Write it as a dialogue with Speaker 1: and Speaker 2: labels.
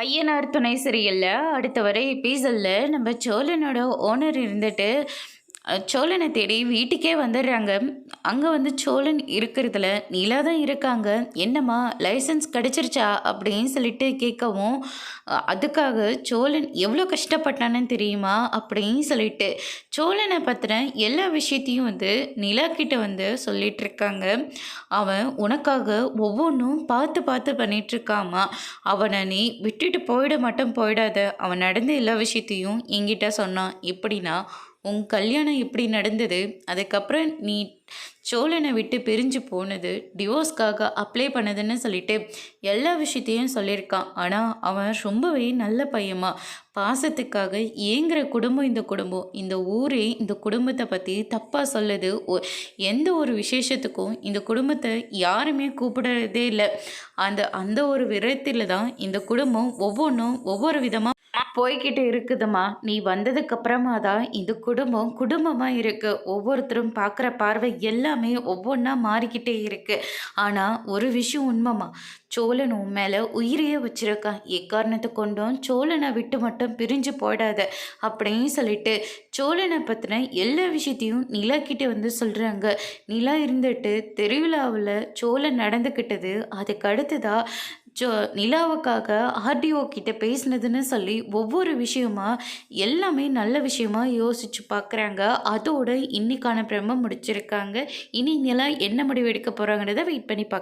Speaker 1: ஐயனார் துணை சீரியல்ல அடுத்த வர எபிசோட்ல நம்ம சோழனோட ஓனர் இருந்துட்டு சோழனை தேடி வீட்டுக்கே வந்துடுறாங்க. அங்கே வந்து சோழன் இருக்கிறதுல நிலா தான் இருக்காங்க. என்னம்மா லைசன்ஸ் கிடச்சிருச்சா அப்படின்னு சொல்லிட்டு கேட்கவும், அதுக்காக சோழன் எவ்வளோ கஷ்டப்பட்டான்னு தெரியுமா அப்படின்னு சொல்லிட்டு சோழனை பற்றின எல்லா விஷயத்தையும் வந்து நிலா கிட்ட வந்து சொல்லிட்டு இருக்காங்க. அவன் உனக்காக ஒவ்வொன்றும் பார்த்து பார்த்து பண்ணிட்டு இருக்காமா. அவனை நீ விட்டுட்டு போயிட மட்டும் போயிடாத. அவன் நடந்த எல்லா விஷயத்தையும் என்கிட்ட சொன்னான். எப்படின்னா, உன் கல்யாணம் எப்படி நடந்தது, அதுக்கப்புறம் நீ சோழனை விட்டு பிரிஞ்சு போனது, டிவோர்ஸ்க்காக அப்ளை பண்ணதுன்னு சொல்லிட்டு எல்லா விஷயத்தையும் சொல்லியிருக்கான். ஆனால் அவன் ரொம்பவே நல்ல பையமா, பாசத்துக்காக ஏங்குற குடும்பம் இந்த குடும்பம். இந்த ஊரே இந்த குடும்பத்தை பற்றி தப்பாக சொல்லுது. எந்த ஒரு விசேஷத்துக்கும் இந்த குடும்பத்தை யாருமே கூப்பிடுறதே இல்லை. அந்த அந்த ஒரு விரத்தில் தான் இந்த குடும்பம் ஒவ்வொன்றும் ஒவ்வொரு விதமாக போய்கிட்டு இருக்குதுமா. நீ வந்ததுக்கு அப்புறமா தான் இந்த குடும்பம் குடும்பமாக இருக்கு. ஒவ்வொருத்தரும் பார்க்குற பார்வை எல்லாமே ஒவ்வொன்றா மாறிக்கிட்டே இருக்கு. ஆனால் ஒரு விஷயம் உண்மைமா, சோழன் உன் மேலே உயிரையே வச்சிருக்கான். எக்காரணத்தை கொண்டும் சோழனை விட்டு மட்டும் பிரிஞ்சு போயிடாத அப்படின்னு சொல்லிட்டு சோழனை பற்றின எல்லா விஷயத்தையும் நிலா கிட்ட வந்து சொல்கிறாங்க. நிலா இருந்துட்டு திருவிழாவில் சோழன் நடந்துக்கிட்டது, அதுக்கு அடுத்ததாக நிலாவுக்காக ஆர்டிஓ கிட்ட பேசினதுன்னு சொல்லி ஒவ்வொரு விஷயமா எல்லாமே நல்ல விஷயமா யோசிச்சு பார்க்குறாங்க. அதோட இன்னைக்கான பிரம்ம முடிச்சிருக்காங்க. இனி நிலா என்ன முடிவு எடுக்க போகிறாங்கிறத வெயிட் பண்ணி பார்க்க